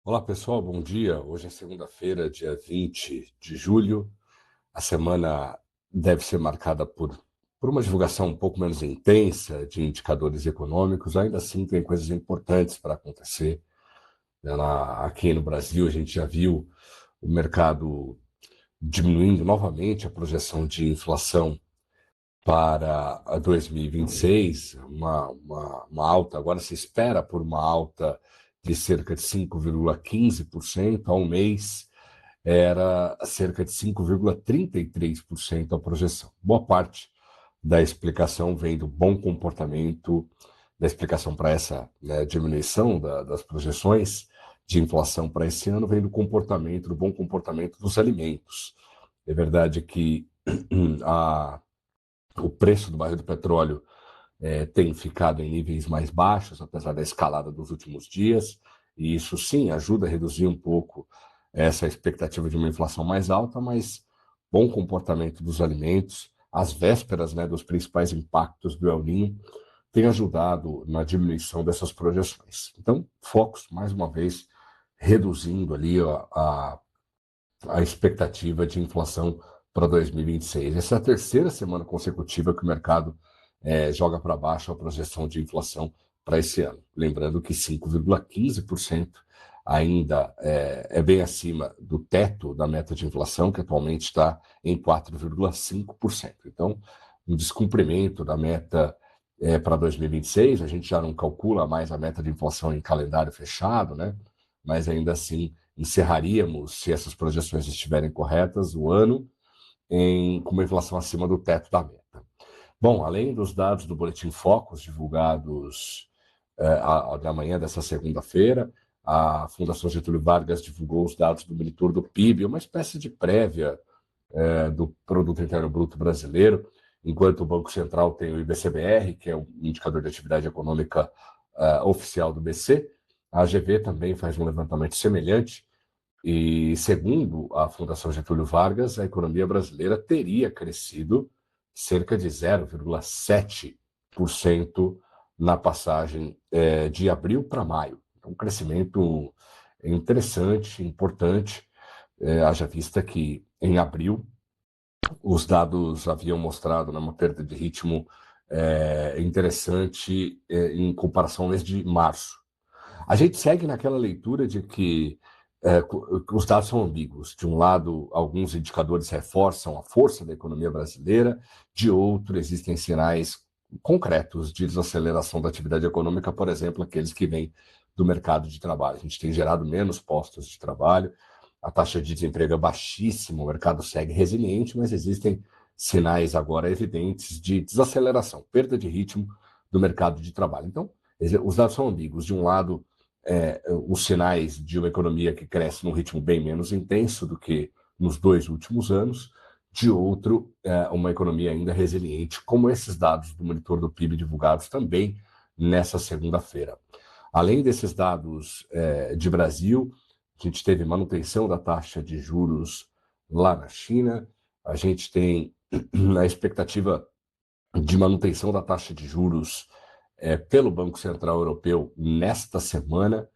Olá pessoal, bom dia. Hoje é segunda-feira, dia 20 de julho. A semana deve ser marcada por uma divulgação um pouco menos intensa de indicadores econômicos. Ainda assim, tem coisas importantes para acontecer. Aqui no Brasil, a gente já viu o mercado diminuindo novamente a projeção de inflação para 2026, uma alta, agora se espera por uma alta de cerca de 5,15% ao mês, era cerca de 5,33% a projeção. Boa parte da explicação vem do bom comportamento, da explicação para essa, né, diminuição das projeções de inflação para esse ano, vem do bom comportamento dos alimentos. É verdade que o preço do barril do petróleo tem ficado em níveis mais baixos, apesar da escalada dos últimos dias, e isso sim ajuda a reduzir um pouco essa expectativa de uma inflação mais alta, mas bom comportamento dos alimentos, às vésperas, né, dos principais impactos do El Niño, tem ajudado na diminuição dessas projeções. Então, focos, mais uma vez, reduzindo ali a expectativa de inflação para 2026. Essa é a terceira semana consecutiva que o mercado joga para baixo a projeção de inflação para esse ano. Lembrando que 5,15% ainda é bem acima do teto da meta de inflação, que atualmente está em 4,5%. Então, um descumprimento da meta para 2026, a gente já não calcula mais a meta de inflação em calendário fechado, né? Mas ainda assim encerraríamos, se essas projeções estiverem corretas, o ano com uma inflação acima do teto da meta. Bom, além dos dados do Boletim Focus, divulgados na manhã dessa segunda-feira, a Fundação Getúlio Vargas divulgou os dados do monitor do PIB, uma espécie de prévia do Produto Interno Bruto brasileiro, enquanto o Banco Central tem o IBCBR, que é o indicador de atividade econômica oficial do BC. A AGV também faz um levantamento semelhante, e, segundo a Fundação Getúlio Vargas, a economia brasileira teria crescido cerca de 0,7% na passagem de abril para maio. Um crescimento interessante, importante, haja vista que em abril os dados haviam mostrado, né, uma perda de ritmo interessante em comparação ao mês de março. A gente segue naquela leitura de que os dados são ambíguos. De um lado, alguns indicadores reforçam a força da economia brasileira, de outro, existem sinais concretos de desaceleração da atividade econômica, por exemplo, aqueles que vêm do mercado de trabalho. A gente tem gerado menos postos de trabalho, a taxa de desemprego é baixíssima, o mercado segue resiliente, mas existem sinais agora evidentes de desaceleração, perda de ritmo do mercado de trabalho. Então, os dados são ambíguos. De um lado, os sinais de uma economia que cresce num ritmo bem menos intenso do que nos 2 últimos anos, de outro, uma economia ainda resiliente, como esses dados do monitor do PIB divulgados também nessa segunda-feira. Além desses dados de Brasil, a gente teve manutenção da taxa de juros lá na China, a gente tem a expectativa de manutenção da taxa de juros pelo Banco Central Europeu nesta semana.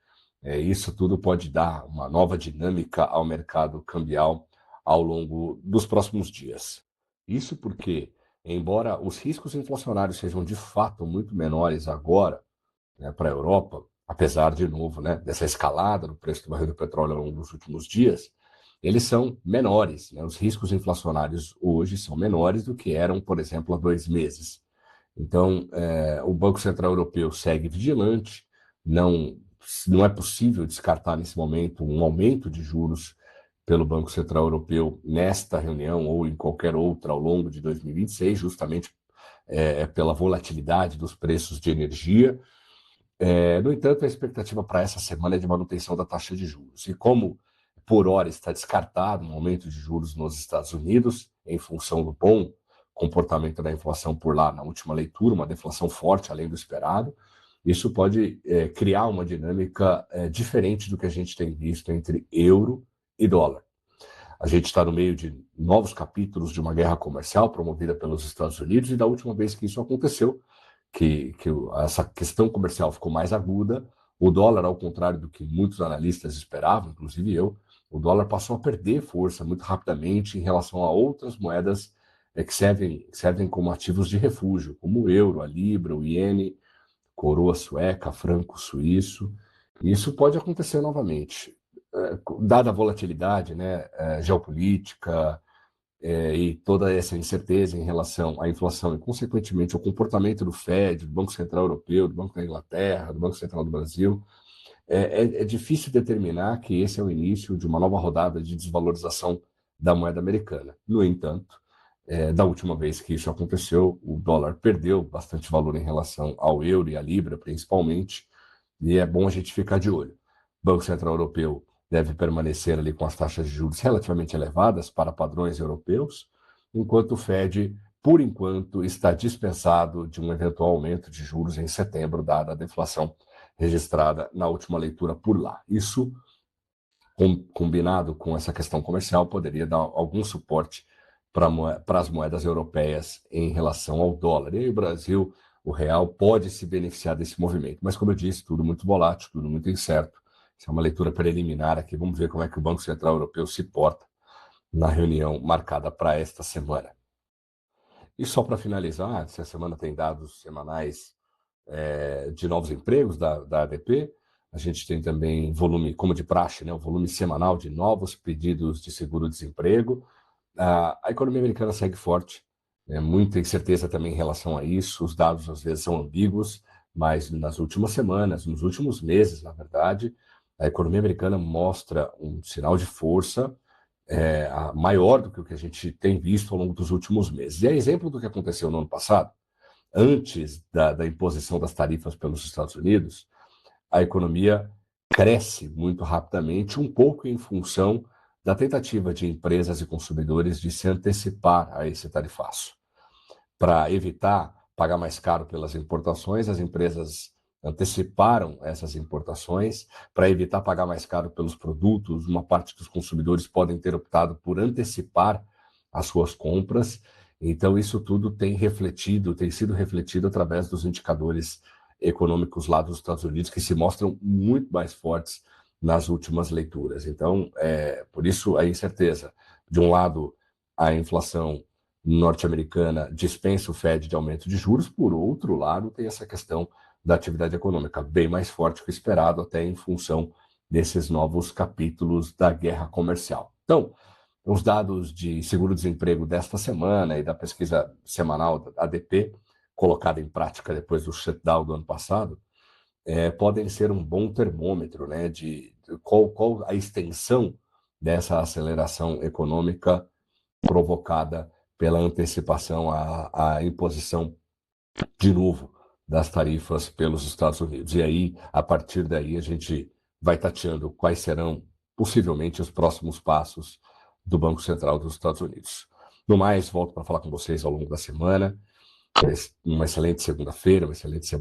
Isso tudo pode dar uma nova dinâmica ao mercado cambial ao longo dos próximos dias. Isso porque, embora os riscos inflacionários sejam de fato muito menores agora, né, para a Europa, apesar, de novo, né, dessa escalada no preço do barril do petróleo ao longo dos últimos dias, eles são menores, né? Os riscos inflacionários hoje são menores do que eram, por exemplo, há 2 meses. Então, o Banco Central Europeu segue vigilante, não é possível descartar nesse momento um aumento de juros pelo Banco Central Europeu nesta reunião ou em qualquer outra ao longo de 2026, justamente pela volatilidade dos preços de energia. No entanto, a expectativa para essa semana é de manutenção da taxa de juros. E como, por hora, está descartado um aumento de juros nos Estados Unidos, em função do bom comportamento da inflação por lá na última leitura, uma deflação forte além do esperado, isso pode criar uma dinâmica diferente do que a gente tem visto entre euro e dólar. A gente está no meio de novos capítulos de uma guerra comercial promovida pelos Estados Unidos, e da última vez que isso aconteceu, que essa questão comercial ficou mais aguda, O dólar, ao contrário do que muitos analistas esperavam, inclusive eu, o dólar passou a perder força muito rapidamente em relação a outras moedas que servem como ativos de refúgio, como o euro, a libra, o iene, coroa sueca, franco suíço. E isso pode acontecer novamente, dada a volatilidade, né, geopolítica, e toda essa incerteza em relação à inflação e, consequentemente, ao comportamento do Fed, do Banco Central Europeu, do Banco da Inglaterra, do Banco Central do Brasil, é difícil determinar que esse é o início de uma nova rodada de desvalorização da moeda americana. No entanto, da última vez que isso aconteceu, o dólar perdeu bastante valor em relação ao euro e à libra, principalmente, e é bom a gente ficar de olho. O Banco Central Europeu deve permanecer ali com as taxas de juros relativamente elevadas para padrões europeus, enquanto o Fed, por enquanto, está dispensado de um eventual aumento de juros em setembro, dada a deflação registrada na última leitura por lá. Isso, combinado com essa questão comercial, poderia dar algum suporte para as moedas europeias em relação ao dólar. E aí o Brasil, o real, pode se beneficiar desse movimento. Mas, como eu disse, tudo muito volátil, tudo muito incerto. Isso é uma leitura preliminar aqui. Vamos ver como é que o Banco Central Europeu se porta na reunião marcada para esta semana. E só para finalizar, essa semana tem dados semanais de novos empregos da ADP. A gente tem também volume, como de praxe, né, o volume semanal de novos pedidos de seguro-desemprego. A economia americana segue forte, muita incerteza também em relação a isso. Os dados às vezes são ambíguos, mas nas últimas semanas, nos últimos meses, na verdade, a economia americana mostra um sinal de força maior do que o que a gente tem visto ao longo dos últimos meses. E é exemplo do que aconteceu no ano passado. Antes da imposição das tarifas pelos Estados Unidos, a economia cresce muito rapidamente, um pouco em função da tentativa de empresas e consumidores de se antecipar a esse tarifaço. Para evitar pagar mais caro pelas importações, as empresas anteciparam essas importações. Para evitar pagar mais caro pelos produtos, uma parte dos consumidores podem ter optado por antecipar as suas compras. Então, isso tudo tem sido refletido através dos indicadores econômicos lá dos Estados Unidos, que se mostram muito mais fortes nas últimas leituras. Então, por isso a incerteza. De um lado, a inflação norte-americana dispensa o Fed de aumento de juros, por outro lado, tem essa questão da atividade econômica bem mais forte que o esperado, até em função desses novos capítulos da guerra comercial. Então, os dados de seguro-desemprego desta semana e da pesquisa semanal da ADP, colocada em prática depois do shutdown do ano passado, podem ser um bom termômetro, né, de qual a extensão dessa aceleração econômica provocada pela antecipação à imposição de novo das tarifas pelos Estados Unidos. E aí, a partir daí, a gente vai tateando quais serão possivelmente os próximos passos do Banco Central dos Estados Unidos. No mais, volto para falar com vocês ao longo da semana. Uma excelente segunda-feira, uma excelente semana.